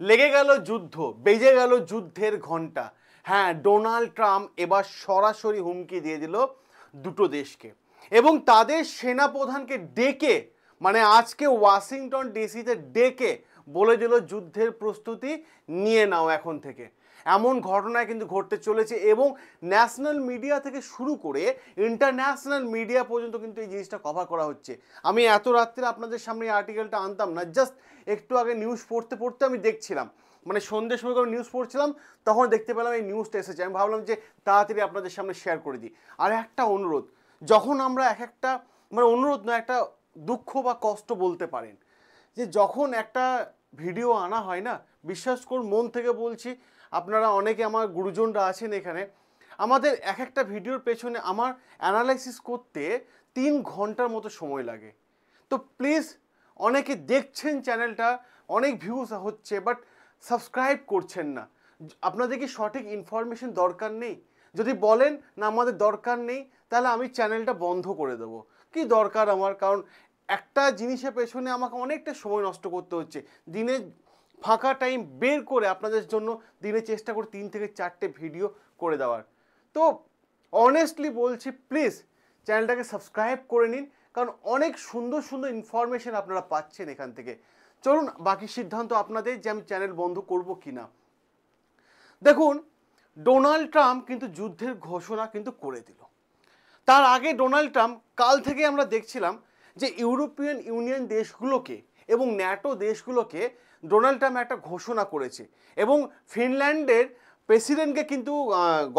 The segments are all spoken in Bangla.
লেগে গেল যুদ্ধ, বেজে গেল যুদ্ধের ঘন্টা। হ্যাঁ, ডোনাল্ড ট্রাম্প এবার সরাসরি হুমকি দিয়ে দিল দুটো দেশকে এবং তাদের সেনাপ্রধানকে ডেকে, মানে আজকে ওয়াশিংটন ডিসিতে ডেকে বলে দিল যুদ্ধের প্রস্তুতি নিয়ে নাও এখন থেকে। এমন ঘটনা কিন্তু ঘটতে চলেছে এবং ন্যাশনাল মিডিয়া থেকে শুরু করে ইন্টারন্যাশনাল মিডিয়া পর্যন্ত কিন্তু এই জিনিসটা কভার করা হচ্ছে। আমি এত রাত্রে আপনাদের সামনে এই আর্টিকেলটা আনতাম না, জাস্ট একটু আগে নিউজ পড়তে পড়তে আমি দেখছিলাম, মানে সন্ধ্যের সময় করে নিউজ পড়ছিলাম, তখন দেখতে পেলাম এই নিউজটা এসেছে। আমি ভাবলাম যে তাড়াতাড়ি আপনাদের সামনে শেয়ার করে দিই। আর একটা অনুরোধ, যখন আমরা এক একটা, মানে অনুরোধ নয়, একটা দুঃখ বা কষ্ট বলতে পারেন, যে যখন একটা ভিডিও আনা হয় না, বিশ্বাস করুন মন থেকে বলছি, আপনারা অনেকে আমার গুরুজনরা আছেন এখানে, আমাদের এক একটা ভিডিওর পেছনে আমার অ্যানালাইসিস করতে 3 ঘন্টার মতো সময় লাগে। তো প্লিজ, অনেকে দেখছেন চ্যানেলটা, অনেক ভিউজ হচ্ছে, বাট সাবস্ক্রাইব করছেন না। আপনাদের কি সঠিক ইনফরমেশন দরকার নেই? যদি বলেন না আমাদের দরকার নেই, তাহলে আমি চ্যানেলটা বন্ধ করে দেবো। কি দরকার আমার? কারণ একটা জিনিসের পেছনে আমাকে অনেকটা সময় নষ্ট করতে হচ্ছে। দিনে ফাঁকা টাইম বের করে আপনাদের জন্য দিনে চেষ্টা করি 3 থেকে 4টে ভিডিও করে দেওয়ার। তো অনেস্টলি বলছি, প্লিজ চ্যানেলটাকে সাবস্ক্রাইব করে নিন, কারণ অনেক সুন্দর সুন্দর ইনফরমেশন আপনারা পাচ্ছেন এখান থেকে। চলুন, বাকি সিদ্ধান্ত আপনাদের যে আমি চ্যানেল বন্ধ করব কি না। দেখুন, ডোনাল্ড ট্রাম্প কিন্তু যুদ্ধের ঘোষণা কিন্তু করে দিল। তার আগে ডোনাল্ড ট্রাম্প কাল থেকে আমরা দেখছিলাম যে ইউরোপিয়ান ইউনিয়ন দেশগুলোকে এবং ন্যাটো দেশগুলোকে ডোনাল্ড ট্রাম্প একটা ঘোষণা করেছে এবং ফিনল্যান্ডের প্রেসিডেন্টকে কিন্তু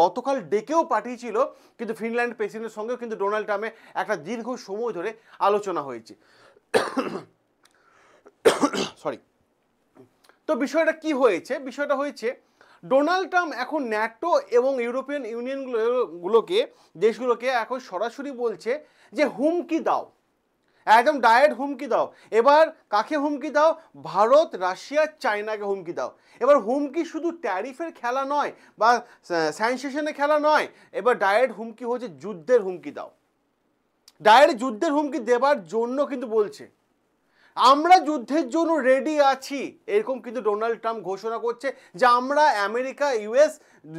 গতকাল ডেকেও পাঠিয়েছিল, কিন্তু ফিনল্যান্ড প্রেসিডেন্টের সঙ্গেও কিন্তু ডোনাল্ড ট্রাম্পের একটা দীর্ঘ সময় ধরে আলোচনা হয়েছে। সরি। তো বিষয়টা কি হয়েছে? বিষয়টা হয়েছে ডোনাল্ড ট্রাম্প এখন ন্যাটো এবং ইউরোপিয়ান ইউনিয়নগুলোকে দেশগুলোকে এখন সরাসরি বলছে যে হুমকি দাও, একদম ডাইরেক্ট হুমকি দাও। এবার কাকে হুমকি দাও? ভারত, রাশিয়া, চায়নাকে হুমকি দাও। এবার হুমকি শুধু ট্যারিফের খেলা নয় বা স্যাংশনের খেলা নয়, এবার ডাইরেক্ট হুমকি হচ্ছে যুদ্ধের হুমকি দাও। ডাইরেক্ট যুদ্ধের হুমকি দেবার জন্য কিন্তু বলছে আমরা যুদ্ধের জন্য রেডি আছি, এরকম কিন্তু ডোনাল্ড ট্রাম্প ঘোষণা করছে যে আমরা আমেরিকা, ইউএস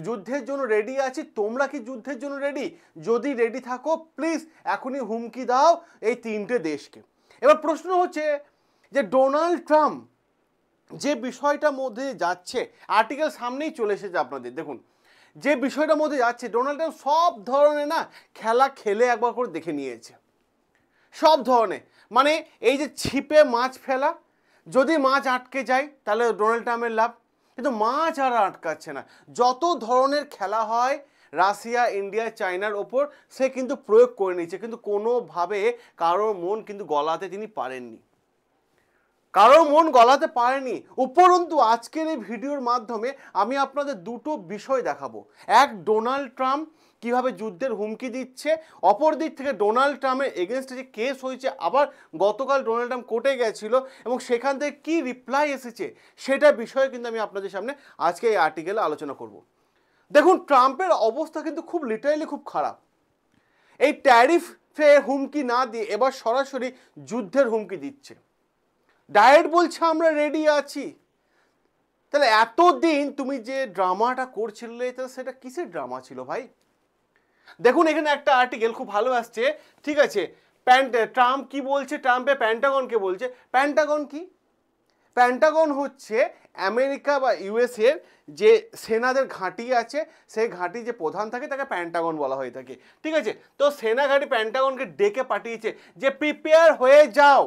যুদ্ধের জন্য রেডি আছি। তোমরা কি যুদ্ধের জন্য রেডি? যদি রেডি থাকো প্লিজ এখনই হুমকি দাও এই 3টে দেশকে। এবার প্রশ্ন হচ্ছে যে ডোনাল্ড ট্রাম্প যে বিষয়টার মধ্যে যাচ্ছে, আর্টিকেল সামনেই চলে এসেছে আপনাদের, দেখুন যে বিষয়টার মধ্যে যাচ্ছে, ডোনাল্ড ট্রাম্প সব ধরনের না খেলা খেলে একবার করে দেখে নিয়েছে, সব ধরনের। মানে এই যে ছিপে মাছ ফেলা, যদি মাছ আটকে যায় তাহলে ডোনাল্ড ট্রাম্পের লাভ, কিন্তু মাছ আর আটকাচ্ছে না। যত ধরনের খেলা হয় রাশিয়া, ইন্ডিয়া, চায়নার ওপর সে কিন্তু প্রয়োগ করে নিচ্ছে, কিন্তু কোনোভাবে কারোর মন কিন্তু গলাতে তিনি পারেননি, কারোর মন গলাতে পারেনি। উপরন্তু আজকের এই ভিডিওর মাধ্যমে আমি আপনাদের দুটো বিষয় দেখাবো। এক, ডোনাল্ড ট্রাম্প কিভাবে যুদ্ধের হুমকি দিচ্ছে, অপর দিক থেকে ডোনাল্ড ট্রাম্পের এগেনস্টে যে কেস হয়েছে, আবার গতকাল ডোনাল্ড ট্রাম্প কোর্টে গেছিল এবং সেখান থেকে কী রিপ্লাই এসেছে সেটা বিষয়ে কিন্তু আমি আপনাদের সামনে আজকে এই আর্টিকেলে আলোচনা করব। দেখুন, ট্রাম্পের অবস্থা কিন্তু খুব লিটারালি খুব খারাপ। এই ট্যারিফে হুমকি না দিয়ে এবার সরাসরি যুদ্ধের হুমকি দিচ্ছে, ডাইরেক্ট বলছে আমরা রেডি আছি। তাহলে এতদিন তুমি যে ড্রামাটা করছিলে, তাহলে সেটা কিসের ড্রামা ছিল ভাই? দেখুন এখানে একটা আর্টিকেল খুব ভালো আসছে, ঠিক আছে। ট্রাম্প কি বলছে? ট্রাম্পে প্যান্টাগনকে বলছে। প্যান্টাগন কি? প্যান্টাগন হচ্ছে আমেরিকা বা ইউএসএর যে সেনাদের ঘাঁটি আছে, সেই ঘাঁটি যে প্রধান থাকে তাকে প্যান্টাগন বলা হয়ে থাকে, ঠিক আছে। তো সেনা ঘাঁটি প্যান্টাগনকে ডেকে পাঠিয়েছে যে প্রিপেয়ার হয়ে যাও,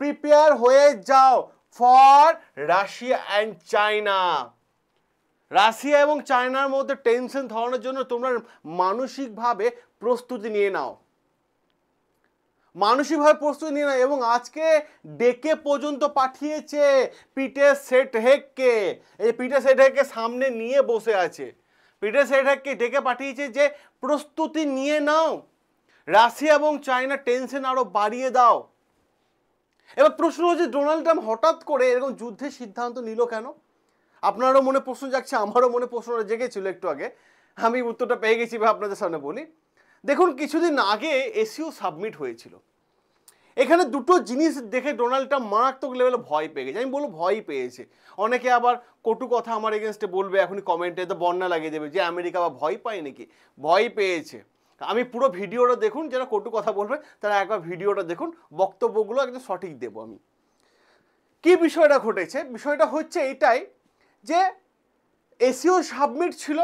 প্রিপেয়ার হয়ে যাও for Russia and China. Russia এবং চায়নার মধ্যে টেনশন ধরানোর জন্য তোমরা মানসিকভাবে প্রস্তুতি নিয়ে নাও, মানসিকভাবে প্রস্তুতি নিয়ে নাও। এবং আজকে ডেকে পর্যন্ত পাঠিয়েছে পিটার সেটহেককে। এই পিটার সেটহেককে সামনে নিয়ে বসে আছে, পিটার সেটহেককে ডেকে পাঠিয়েছে যে প্রস্তুতি নিয়ে নাও, রাশিয়া এবং চায়না টেনশন আরো বাড়িয়ে দাও। এবার প্রশ্ন হচ্ছে ডোনাল্ড ট্রাম্প হঠাৎ করে এরকম যুদ্ধের সিদ্ধান্ত নিল কেন? আপনারও মনে প্রশ্ন জাগছে, আমারও মনে প্রশ্নটা জেগেছিল একটু আগে, আমি উত্তরটা পেয়ে গেছি বা আপনাদের সামনে বলি। দেখুন, কিছুদিন আগে এসইও সাবমিট হয়েছিল। এখানে দুটো জিনিস দেখে ডোনাল্ড ট্রাম্প মারাত্মক লেভেলে ভয় পেয়ে গেছে। আমি বলবো ভয় পেয়েছে। অনেকে আবার কটু কথা আমার এগেনস্টে বলবে, এখনই কমেন্টে তো বন্যা লাগিয়ে দেবে যে আমেরিকা আবার ভয় পায় নাকি। ভয় পেয়েছে। আমি পুরো ভিডিওটা দেখুন, যারা কটু কথা বলবে তারা একবার ভিডিওটা দেখুন, বক্তব্যগুলো একদম সঠিক দেবো আমি। কি বিষয়টা ঘটেছে? বিষয়টা হচ্ছে এটাই যে এসিও সাবমিট ছিল,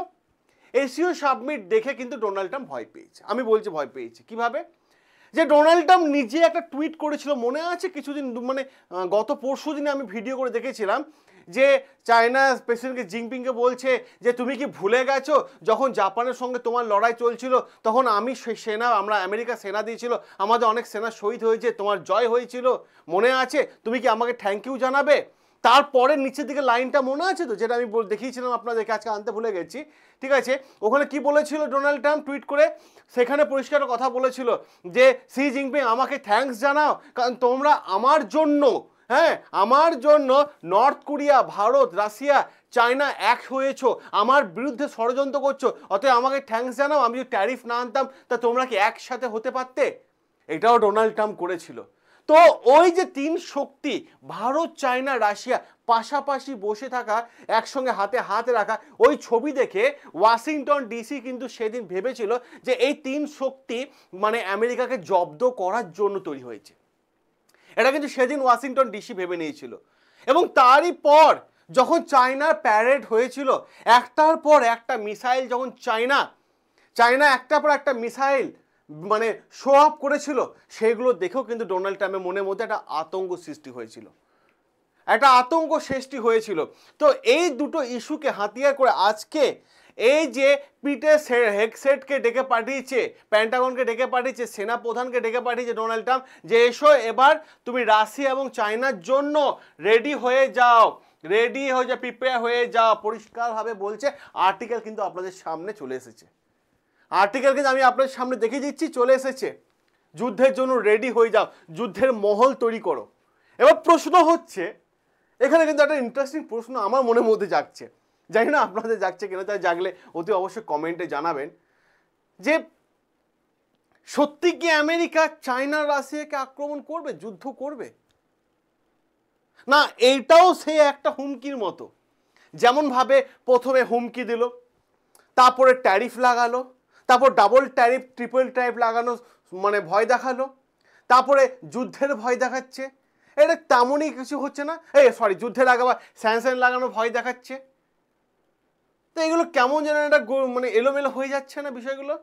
এসিও সাবমিট দেখে কিন্তু ডোনাল্ড ট্রাম্প ভয় পেয়েছে। আমি বলছি ভয় পেয়েছে কিভাবে, যে ডোনাল্ড ট্রাম্প নিজে একটা টুইট করেছিল, মনে আছে কিছুদিন মানে গত পরশু দিনে আমি ভিডিও করে দেখেছিলাম, যে চায়না প্রেসিডেন্টকে জিনপিংকে বলছে যে তুমি কি ভুলে গেছো যখন জাপানের সঙ্গে তোমার লড়াই চলছিল তখন আমি আমরা আমেরিকা সেনা দিয়েছিল, আমাদের অনেক সেনা শহীদ হয়েছে, তোমার জয় হয়েছিল, মনে আছে? তুমি কি আমাকে থ্যাংক ইউ জানাবে? তারপরে নিচের দিকে লাইনটা মনে আছে তো, যেটা আমি দেখিয়েছিলাম আপনাদেরকে, আজকে আনতে ভুলে গেছি, ঠিক আছে? ওখানে কি বলেছিল ডোনাল্ড ট্রাম্প টুইট করে? সেখানে পরিষ্কার কথা বলেছিল যে শি জিনপিং আমাকে থ্যাঙ্কস জানাও, কারণ তোমরা আমার জন্য, হ্যাঁ আমার জন্য north Korea, Bharat, Russia, China এক হয়েছো, আমার বিরুদ্ধে ষড়যন্ত্র করছো, অতএব আমাকে থ্যাঙ্কস জানাও। আমি যদি ট্যারিফ না আনতাম তা তোমরা কি একসাথে হতে পারতে? এটাও ডোনাল্ড ট্রাম্প করেছিল। তো ওই যে তিন শক্তি ভারত, চায়না, রাশিয়া পাশাপাশি বসে থাকা, একসঙ্গে হাতে হাত রাখা, ওই ছবি দেখে ওয়াশিংটন ডিসি কিন্তু সেদিন ভেবেছিল যে এই তিন শক্তি মানে আমেরিকাকে জব্দ করার জন্য তৈরি হয়েছে। এটা কিন্তু সেদিন ওয়াশিংটন ডিসি ভেবে নিয়েছিল। এবং তারই পর যখন চায়নার প্যারেড হয়েছিল, একটার পর একটা মিসাইল, যখন চায়না একটার পর একটা মিসাইল মানে শো অফ করেছিল, সেগুলো দেখেও কিন্তু ডোনাল্ড ট্রাম্পের মনের মধ্যে একটা আতঙ্ক সৃষ্টি হয়েছিল, একটা আতঙ্ক সৃষ্টি হয়েছিল। তো এই দুটো ইস্যুকে হাতিয়ার করে আজকে এই যে পিটার হেগসেটকে ডেকে পাঠিয়েছে, পেন্টাগনকে ডেকে পাঠিয়েছে, সেনাপ্রধানকে ডেকে পাঠিয়েছে ডোনাল্ড ট্রাম্প, যে এসো এবার তুমি রাশিয়া এবং চায়নার জন্য রেডি হয়ে যাও, প্রিপেয়ার হয়ে যাও, পরিষ্কারভাবে বলছে। আর্টিকেল কিন্তু আপনাদের সামনে চলে এসেছে, আর্টিকেল কিন্তু আমি আপনাদের সামনে দেখিয়ে দিচ্ছি, চলে এসেছে। যুদ্ধের জন্য রেডি হয়ে যাও, যুদ্ধের মহল তৈরি করো। এবার প্রশ্ন হচ্ছে, এখানে কিন্তু একটা ইন্টারেস্টিং প্রশ্ন আমার মনের মধ্যে জাগছে, জানি না আপনাদের জাগছে কিনা, তাই জাগলে অতি অবশ্যই কমেন্টে জানাবেন, যে সত্যি কি আমেরিকা চায়না রাশিয়াকে আক্রমণ করবে, যুদ্ধ করবে? না এইটাও সে একটা হুমকির মতো, যেমন ভাবে প্রথমে হুমকি দিল, তারপরে ট্যারিফ লাগালো, তারপর ডাবল ট্যারিফ, ট্রিপল ট্যারিফ লাগানো মানে ভয় দেখালো, তারপরে যুদ্ধের ভয় দেখাচ্ছে। এটা তেমনই কিছু হচ্ছে না, যুদ্ধের আগে আবার স্যাংশন লাগানো ভয় দেখাচ্ছে। তো এগুলো কেমন যেন একটা মানে এলোমেলো হয়ে যাচ্ছে না বিষয়গুলো?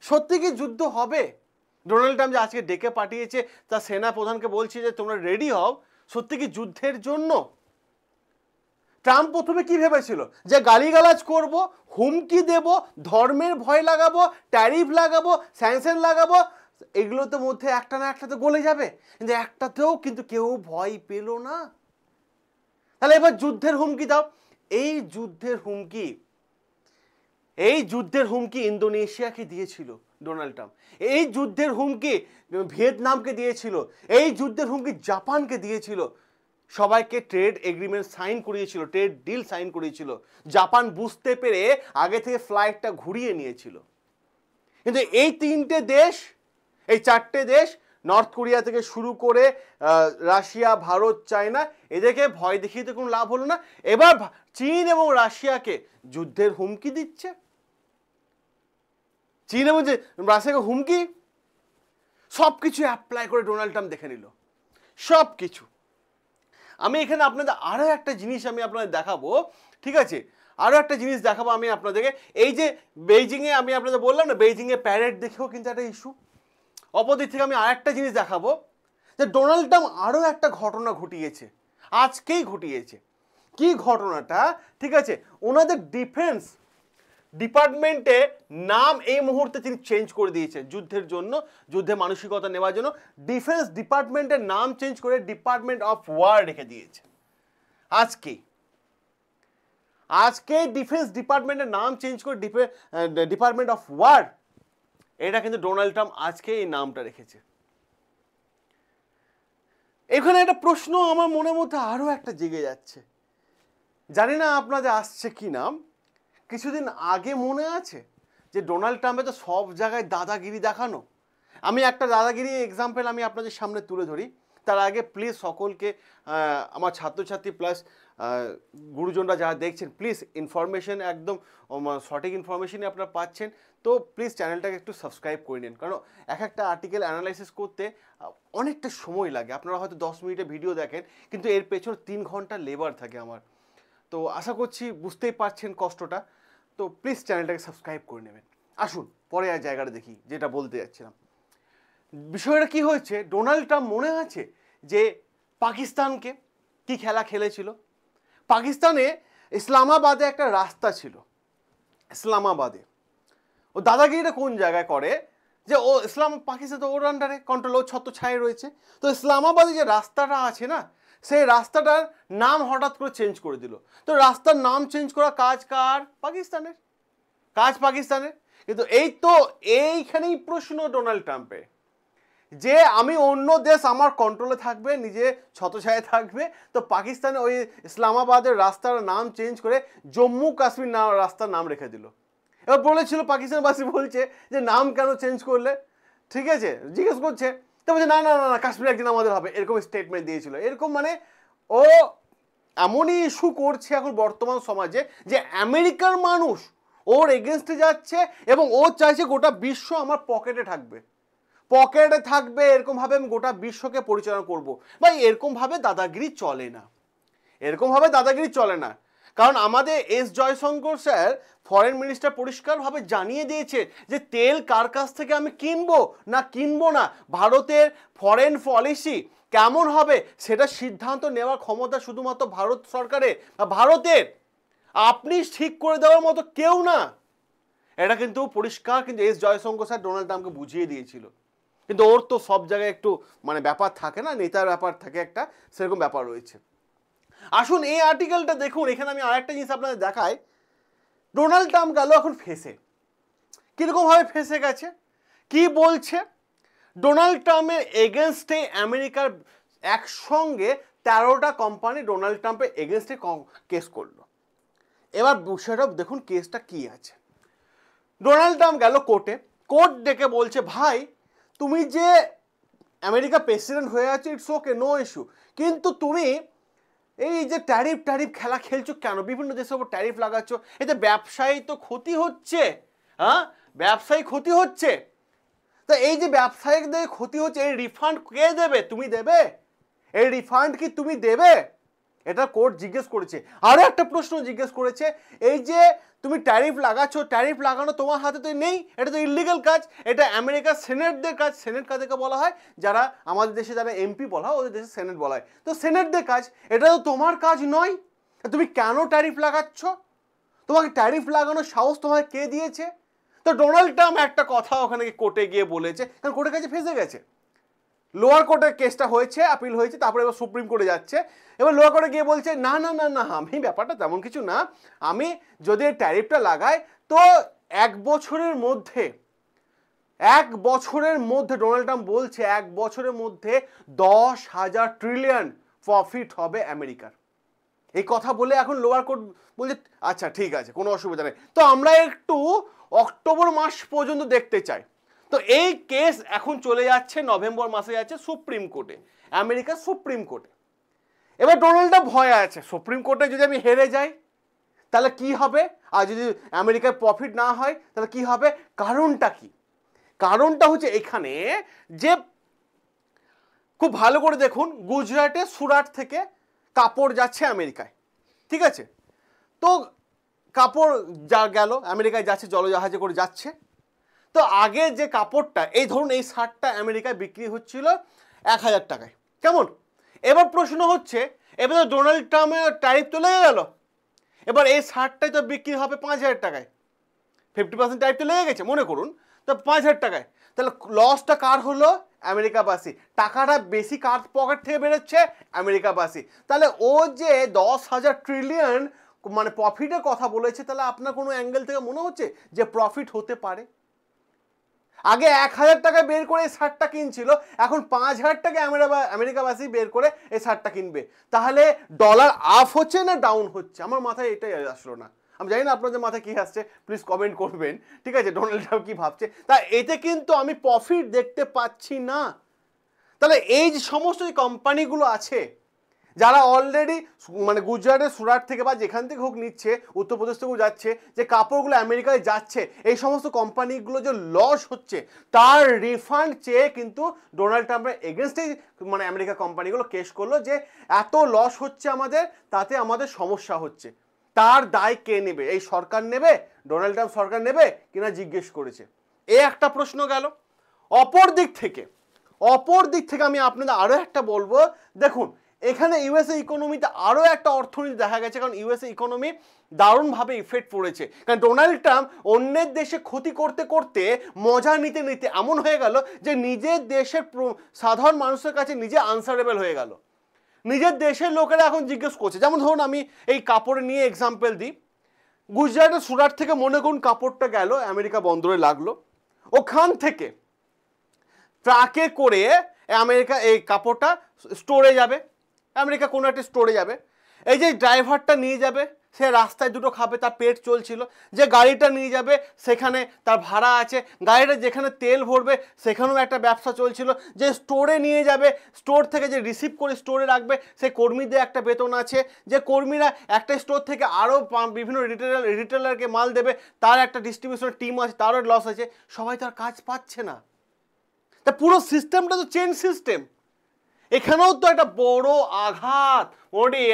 সত্যি কি যুদ্ধ হবে? ডোনাল্ড ট্রাম্প যে আজকে ডেকে পাঠিয়েছে তার সেনা প্রধানকে বলছে যে তোমরা রেডি হও, সত্যি কি যুদ্ধের জন্য? ট্রাম্প প্রথমে কি ভেবেছিল, যে গালিগালাজ করব, হুমকি দেব, ধর্মের ভয় লাগাবো, ট্যারিফ লাগাবো, স্যাংশন লাগাবো, এগুলোতে মধ্যে একটা না একটা তো গলে যাবে, কিন্তু একটাতেও কিন্তু কেউ ভয় পেল না। তাহলে এবার যুদ্ধের হুমকি দাও। এই যুদ্ধের হুমকি ইন্দোনেশিয়াকে দিয়েছিল ডোনাল্ড ট্রাম্প, এই যুদ্ধের হুমকি ভিয়েতনামকে দিয়েছিল, এই যুদ্ধের হুমকি জাপানকে দিয়েছিল, সবাইকে ট্রেড এগ্রিমেন্ট সাইন করিয়েছিল, ট্রেড ডিল সাইন করিয়েছিল। জাপান বুঝতে পেরে আগে থেকে ফ্লাইটটা ঘুরিয়ে নিয়েছিল। কিন্তু এই তিনটে দেশ, এই চারটে দেশ, নর্থ কোরিয়া থেকে শুরু করে রাশিয়া, ভারত, চায়না, এদেরকে ভয় দেখিয়ে তো কোনো লাভ হলো না। এবার চীন এবং রাশিয়াকে যুদ্ধের হুমকি দিচ্ছে, চীন এবং রাশিয়াকে হুমকি, সব কিছু অ্যাপ্লাই করে ডোনাল্ড ট্রাম্প দেখে নিল সব কিছু। আমি এখানে আপনাদের আরও একটা জিনিস আমি আপনাদের দেখাবো, ঠিক আছে? আরও একটা জিনিস দেখাবো আমি আপনাদেরকে। এই যে বেইজিংয়ে আমি আপনাদের বললাম না, বেইজিংয়ে প্যারেড দেখেও কিন্তু একটা ইস্যু। অপরদিক থেকে আমি আরেকটা জিনিস দেখাবো, যে ডোনাল্ড ট্রাম্প আরও একটা ঘটনা ঘটিয়েছে, আজকেই ঘটিয়েছে। কি ঘটনাটা? ঠিক আছে, ওনাদের ডিফেন্স ডিপার্টমেন্টে নাম এই মুহূর্তে তিনি চেঞ্জ করে দিয়েছেন যুদ্ধের জন্য, যুদ্ধে মানসিকতা নেওয়ার জন্য ডিফেন্স ডিপার্টমেন্টের নাম চেঞ্জ করে ডিপার্টমেন্ট অফ ওয়ার রেখে দিয়েছে আজকে ডিফেন্স ডিপার্টমেন্টের নাম চেঞ্জ করে ডিপার্টমেন্ট অফ ওয়ার, এটা কিন্তু ডোনাল্ড ট্রাম্প আজকে এই নামটা রেখেছে। এখানে একটা প্রশ্ন আমার মনের মধ্যে আরো একটা জেগে যাচ্ছে, জানি না আপনাদের আসছে কি নাম। কিছুদিন আগে মনে আছে যে ডোনাল্ড ট্রাম্পে তো সব জায়গায় দাদাগিরি দেখানো, আমি একটা দাদাগিরি এক্সাম্পল আমি আপনাদের সামনে তুলে ধরি, তার আগে প্লিজ সকলকে আমার ছাত্রছাত্রী প্লাস গুরুজনরা যারা দেখছেন, প্লিজ ইনফরমেশন একদম সঠিক ইনফরমেশনই আপনারা পাচ্ছেন, তো প্লিজ চ্যানেলটাকে একটু সাবস্ক্রাইব করে নিন, কারণ একটা আর্টিকেল অ্যানালাইসিস করতে অনেকটা সময় লাগে। আপনারা হয়তো 10 মিনিটে ভিডিও দেখেন, কিন্তু এর পেছনে 3 ঘন্টা লেবার থাকে আমার। তো আশা করছি বুঝতেই পারছেন কষ্টটা, তো প্লিজ চ্যানেলটাকে সাবস্ক্রাইব করে নেবেন। আসুন পরে আর জায়গাটা দেখি, যেটা বলতে যাচ্ছিলাম। বিষয়টা কি হয়েছে, ডোনাল্ড ট্রাম্প মনে আছে যে পাকিস্তানকে কি খেলা খেলেছিল? পাকিস্তানে ইসলামাবাদে একটা রাস্তা ছিল, ইসলামাবাদে ও দাদাগিরিটা কোন জায়গায় করে যে ও পাকিস্তান তো ওর আন্ডারে কন্ট্রোল, ও ছত্রছায়ায় রয়েছে। তো ইসলামাবাদে যে রাস্তাটা আছে না, সেই রাস্তাটার নাম হঠাৎ করে চেঞ্জ করে দিল। তো রাস্তার নাম চেঞ্জ করা কাজ কার? পাকিস্তানের, কাজ পাকিস্তানের। কিন্তু এইখানেই প্রশ্ন ডোনাল্ড ট্রাম্পের, যে আমি অন্য দেশ আমার কন্ট্রোলে থাকবে, নিজে ছত্রছায়ায় থাকবে, তো পাকিস্তানে ওই ইসলামাবাদের রাস্তার নাম চেঞ্জ করে জম্মু কাশ্মীর রাস্তার নাম রেখে দিল। এবার বলেছিল, পাকিস্তানবাসী বলছে যে নাম কেন চেঞ্জ করলে, ঠিক আছে, জিজ্ঞেস করছে, তো বলছে না না না কাশ্মীর একদিন আমাদের হবে, এরকম স্টেটমেন্ট দিয়েছিল। এরকম মানে ও এমনই ইস্যু করছে এখন বর্তমান সমাজে যে আমেরিকার মানুষ ওর এগেনস্টে যাচ্ছে এবং ও চাইছে গোটা বিশ্ব আমার পকেটে থাকবে, এরকমভাবে আমি গোটা বিশ্বকে পরিচালনা করব। ভাই এরকমভাবে দাদাগিরি চলে না, এরকমভাবে দাদাগিরি চলে না। কারণ আমাদের S Jaishankar sir foreign minister পরিষ্কারভাবে জানিয়ে দিয়েছে যে তেল কার কাছ থেকে আমি কিনবো না, ভারতের ফরেন পলিসি কেমন হবে সেটা সিদ্ধান্ত নেওয়ার ক্ষমতা শুধুমাত্র ভারত সরকারের বা ভারতের, আপনি ঠিক করে দেওয়ার মতো কেউ না। এটা কিন্তু পরিষ্কার, কিন্তু এস জয়শঙ্কর স্যার ডোনাল্ড ট্রাম্পকে বুঝিয়ে দিয়েছিল। কিন্তু ওর তো সব জায়গায় একটু মানে ব্যাপার থাকে না, নেতার ব্যাপার থাকে একটা, সেরকম ব্যাপার রয়েছে। আসুন এই আর্টিকেলটা দেখুন, এখানে আমি আরেকটা জিনিস আপনাদের দেখাই। ডোনাল্ড ট্রাম্প গেল এখন ফেসে, কিরকমভাবে ফেসে গেছে, কি বলছে? ডোনাল্ড ট্রাম্পের এগেনস্টে আমেরিকার একসঙ্গে 13টা কোম্পানি ডোনাল্ড ট্রাম্পের এগেনস্টে কেস করলো। এবার বিষয়টা দেখুন কেসটা কি আছে। ডোনাল্ড ট্রাম্প গেল কোর্টে, কোর্ট ডেকে বলছে ভাই তুমি যে আমেরিকা প্রেসিডেন্ট হয়ে আছে, ইটস ওকে, নো ইস্যু, কিন্তু তুমি এই যে ট্যারিফ খেলা খেলছো কেন? বিভিন্ন দেশের উপর ট্যারিফ লাগাচ্ছ, এতে ব্যবসায়ী তো ক্ষতি হচ্ছে, হ্যাঁ ব্যবসায়ী ক্ষতি হচ্ছে। তা এই যে ব্যবসায়িকদের ক্ষতি হচ্ছে, এই রিফান্ড কে দেবে? তুমি দেবে? এই রিফান্ড কি তুমি দেবে? এটা কোর্ট জিজ্ঞেস করেছে। আরো একটা প্রশ্ন জিজ্ঞেস করেছে, এই যে তুমি ট্যারিফ লাগাচ্ছ, ট্যারিফ লাগানো তোমার হাতে তো নেই, এটা তো ইলিগাল কাজ, এটা আমেরিকার সেনেটদের কাজ। সেনেট কাদেরকে বলা হয়? যারা আমাদের দেশে যারা এমপি বলা হয়, ওদের দেশে সেনেট বলা হয়, তো সেনেটদের কাজ, এটা তো তোমার কাজ নয়। তুমি কেন ট্যারিফ লাগাচ্ছ? তোমাকে ট্যারিফ লাগানোর সাহস তোমাকে কে দিয়েছে? তো ডোনাল্ড ট্রাম্প একটা কথা ওখানে কোর্টে গিয়ে বলেছে, কারণ কোর্টের কাছে ফেসে গেছে। লোয়ার কোর্টের কেসটা হয়েছে, আপিল হয়েছে, তারপরে এবার সুপ্রিম কোর্টে যাচ্ছে। এবার লোয়ার কোর্টে গিয়ে বলছে না না না না, আমি ব্যাপারটা তেমন কিছু না, আমি যদি এই ট্যারিফটা লাগাই তো 1 বছরের মধ্যে ডোনাল্ড ট্রাম্প বলছে 1 বছরের মধ্যে 10,000 ট্রিলিয়ন প্রফিট হবে আমেরিকার। এই কথা বলে এখন লোয়ার কোর্ট বলছে আচ্ছা ঠিক আছে, কোনো অসুবিধা নেই, তো আমরা একটু অক্টোবর মাস পর্যন্ত দেখতে চাই। তো এই কেস এখন চলে যাচ্ছে, নভেম্বর মাসে যাচ্ছে সুপ্রিম কোর্টে, আমেরিকার সুপ্রিম কোর্টে। এবার ডোনাল্ডটা ভয় আছে, সুপ্রিম কোর্টে যদি আমি হেরে যাই তাহলে কি হবে, আর যদি আমেরিকার প্রফিট না হয় তাহলে কি হবে? কারণটা কি? কারণটা হচ্ছে এখানে যে খুব ভালো করে দেখুন, গুজরাটে সুরাট থেকে কাপড় যাচ্ছে আমেরিকায়, ঠিক আছে, তো কাপড় যা গেল আমেরিকায় যাচ্ছে, জলজাহাজে করে যাচ্ছে। তো আগে যে কাপড়টা, এই ধরুন এই শার্টটা আমেরিকায় বিক্রি হচ্ছিল 1,000 টাকায়, কেমন? এবার প্রশ্ন হচ্ছে, এবার তো ডোনাল্ড ট্রাম্পের ট্যারিফ তো লেগে গেল, এবার এই শার্টটাই তো বিক্রি হবে 5,000 টাকায়, 50% ট্যারিফ তো লেগে গেছে মনে করুন, তো 5,000 টাকায়, তাহলে লসটা কার হলো? আমেরিকাবাসী। টাকাটা বেশি কার পকেট থেকে বেরোচ্ছে? আমেরিকাবাসী। তাহলে ও যে 10,000 ট্রিলিয়ন মানে প্রফিটের কথা বলেছে, তাহলে আপনার কোনো অ্যাঙ্গেল থেকে মনে হচ্ছে যে প্রফিট হতে পারে? আগে 1,000 টাকা বের করে এই শার্টটা কিনছিল, এখন 5,000 টাকা আমেরিকাবাসী বের করে এই শার্টটা কিনবে, তাহলে ডলার আপ হচ্ছে না ডাউন হচ্ছে? আমার মাথায় এটাই আসলো না, আমি জানি না আপনাদের মাথায় কী আসছে, প্লিজ কমেন্ট করবেন, ঠিক আছে, ডোনাল্ড ট্রাম্প কী ভাবছে। তা এতে কিন্তু আমি প্রফিট দেখতে পাচ্ছি না। তাহলে এই যে সমস্ত যে কোম্পানিগুলো আছে যারা অলরেডি মানে গুজরাটের সুরাট থেকে বা যেখান থেকে হোক নিচ্ছে, উত্তরপ্রদেশ থেকেও যাচ্ছে, যে কাপড়গুলো আমেরিকায় যাচ্ছে, এই সমস্ত কোম্পানিগুলো যে লস হচ্ছে তার রিফান্ড চেয়ে কিন্তু ডোনাল্ড ট্রাম্পের এগেনস্টেই মানে আমেরিকা কোম্পানিগুলো কেস করলো যে এত লস হচ্ছে আমাদের, তাতে আমাদের সমস্যা হচ্ছে, তার দায় কে নেবে? এই সরকার নেবে, ডোনাল্ড ট্রাম্প সরকার নেবে কিনা জিজ্ঞেস করেছে। এ একটা প্রশ্ন গেল। অপর দিক থেকে আমি আপনাদের আরও একটা বলবো, দেখুন এখানে ইউএসএ ইকোনমিতে আরও একটা অর্থনীতি দেখা গেছে, কারণ ইউএসএ ইকোনমি দারুণভাবে ইফেক্ট পড়েছে, কারণ ডোনাল্ড ট্রাম্প অন্যের দেশে ক্ষতি করতে করতে মজা নিতে নিতে এমন হয়ে গেল যে নিজের দেশের সাধারণ মানুষের কাছে নিজে আনসারেবল হয়ে গেল। নিজের দেশের লোকেরা এখন জিজ্ঞেস করছে, যেমন ধরুন আমি এই কাপড় নিয়ে এক্সাম্পল দিই, গুজরাটের সুরাট থেকে মনে করুন কাপড়টা গেল আমেরিকা বন্দরে লাগলো, ওখান থেকে ট্রাকে করে আমেরিকা এই কাপড়টা স্টোরে যাবে, আমেরিকা কোনো একটা স্টোরে যাবে। এই যে ড্রাইভারটা নিয়ে যাবে সে রাস্তায় দুটো খাবে, তার পেট চলছিল, যে গাড়িটা নিয়ে যাবে সেখানে তার ভাড়া আছে, গাড়িটা যেখানে তেল ভরবে সেখানেও একটা ব্যবসা চলছিল, যে স্টোরে নিয়ে যাবে স্টোর থেকে যে রিসিভ করে স্টোরে রাখবে সেই কর্মীদের একটা বেতন আছে, যে কর্মীরা একটা স্টোর থেকে আরও বিভিন্ন রিটেলারকে মাল দেবে তার একটা ডিস্ট্রিবিউশনের টিম আছে, তারও লস আছে, সবাই তার কাজ পাচ্ছে না। তা পুরো সিস্টেমটা তো চেঞ্জ সিস্টেম। এখানেও তো একটা বড় আঘাত,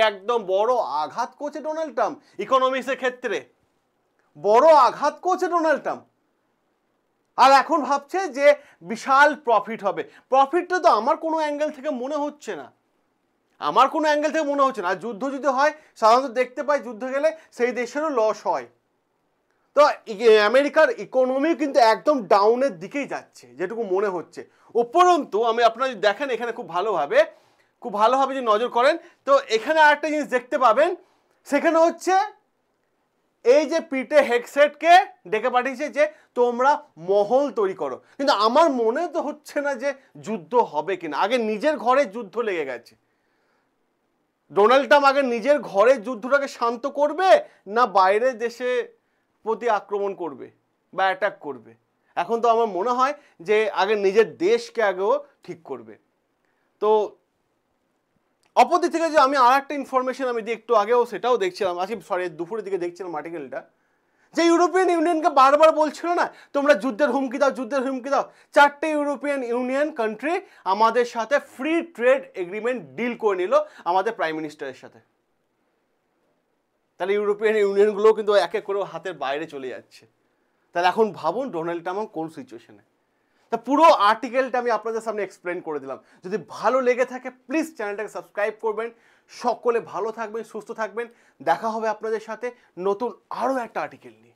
একদম বড় আঘাত করছে ডোনাল্ড ট্রাম্প ইকোনমিক্সের ক্ষেত্রে, বড় আঘাত করছে ডোনাল্ড ট্রাম্প। আর এখন ভাবছে যে বিশাল প্রফিট হবে। প্রফিটটা তো আমার কোনো অ্যাঙ্গেল থেকে মনে হচ্ছে না, আর যুদ্ধ যদি হয় সাধারণত দেখতে পাই যুদ্ধ গেলে সেই দেশেরও লস হয়। তো আমেরিকার ইকোনমি কিন্তু একদম ডাউনের দিকেই যাচ্ছে যেটুকু মনে হচ্ছে। উপরন্তু আমি আপনারা যদি দেখেন এখানে খুব ভালোভাবে যদি নজর করেন তো এখানে আরেকটা জিনিস দেখতে পাবেন, সেখানে হচ্ছে এই যে পিটে হেগসেটকে ডেকে পাঠিয়েছে যে তোমরা মহল তৈরি করো, কিন্তু আমার মনে তো হচ্ছে না যে যুদ্ধ হবে কিনা। আগে নিজের ঘরে যুদ্ধ লেগে গেছে, ডোনাল্ড ট্রাম্প আগে নিজের ঘরে যুদ্ধটাকে শান্ত করবে না বাইরের দেশে প্রতি আক্রমণ করবে বা অ্যাটাক করবে। এখন তো আমার মনে হয় যে আগে নিজের দেশকে আগেও ঠিক করবে। তো অপরদিক থেকে যে আমি আর একটা ইনফরমেশন আমি একটু আগেও সেটাও দেখছিলাম, দুপুরের দিকে দেখছিলাম আর্টিকেলটা, যে ইউরোপিয়ান ইউনিয়নকে বারবার বলছিল না তোমরা যুদ্ধের হুমকি দাও। 4টে ইউরোপিয়ান ইউনিয়ন কান্ট্রি আমাদের সাথে ফ্রি ট্রেড এগ্রিমেন্ট ডিল করে নিল আমাদের প্রাইম মিনিস্টারের সাথে। তাহলে ইউরোপিয়ান ইউনিয়নগুলো কিন্তু এক এক করে হাতের বাইরে চলে যাচ্ছে। তাহলে এখন ভাবুন ডোনাল্ড ট্রাম্প কোন সিচুয়েশনে। তা পুরো আর্টিকেলটা আমি আপনাদের সামনে এক্সপ্লেন করে দিলাম। যদি ভালো লেগে থাকে প্লিজ চ্যানেলটাকে সাবস্ক্রাইব করবেন। সকলে ভালো থাকবেন, সুস্থ থাকবেন। দেখা হবে আপনাদের সাথে নতুন আরও একটা আর্টিকেল নিয়ে।